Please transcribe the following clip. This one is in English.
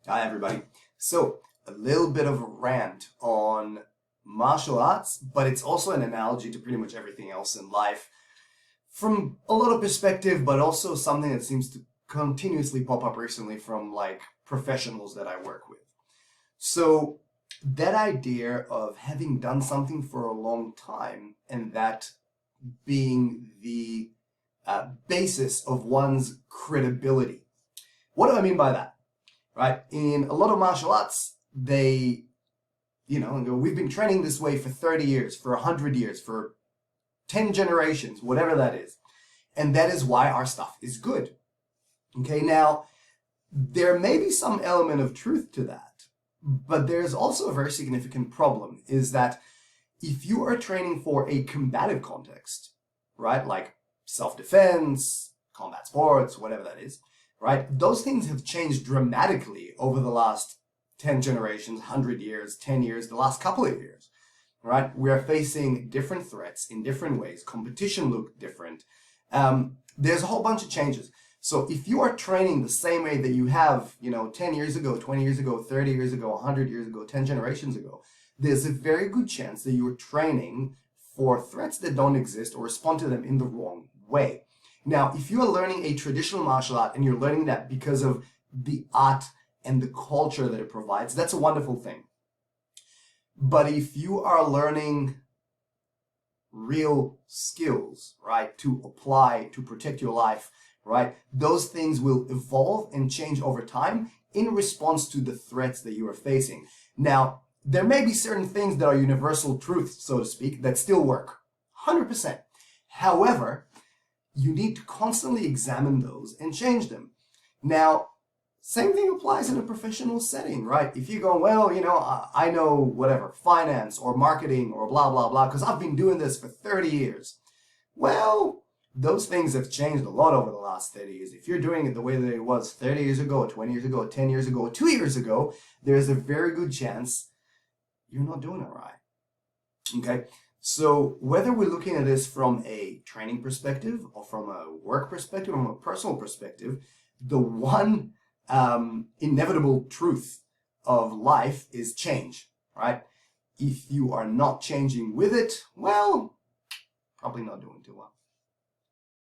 Hi, everybody. So, a little bit of a rant on martial arts, but it's also an analogy to pretty much everything else in life from a lot of perspective, but also something that seems to continuously pop up recently from like professionals that I work with. So, that idea of having done something for a long time and that being the basis of one's credibility. What do I mean by that? Right? In a lot of martial arts, they, go, we've been training this way for 30 years, for 100 years, for 10 generations, whatever that is. And that is why our stuff is good. Okay, now, there may be some element of truth to that, but there's also a very significant problem, is that if you are training for a combative context, right, like self-defense, combat sports, whatever that is, right? Those things have changed dramatically over the last 10 generations, 100 years, 10 years, the last couple of years, right? We're facing different threats in different ways. Competition look different. There's a whole bunch of changes. So if you are training the same way that you have, 10 years ago, 20 years ago, 30 years ago, 100 years ago, 10 generations ago, there's a very good chance that you're training for threats that don't exist or respond to them in the wrong way. Now, if you are learning a traditional martial art and you're learning that because of the art and the culture that it provides, that's a wonderful thing. But if you are learning real skills, right, to apply, to protect your life, right, those things will evolve and change over time in response to the threats that you are facing. Now, there may be certain things that are universal truths, so to speak, that still work, 100%. However, you need to constantly examine those and change them. Now, same thing applies in a professional setting, right? If you go, well, I know whatever, finance or marketing or blah, blah, blah, because I've been doing this for 30 years. Well, those things have changed a lot over the last 30 years. If you're doing it the way that it was 30 years ago, 20 years ago, 10 years ago, 2 years ago, there's a very good chance you're not doing it right. Okay? So whether we're looking at this from a training perspective or from a work perspective or from a personal perspective, the one inevitable truth of life is change, right? If you are not changing with it, well, probably not doing too well.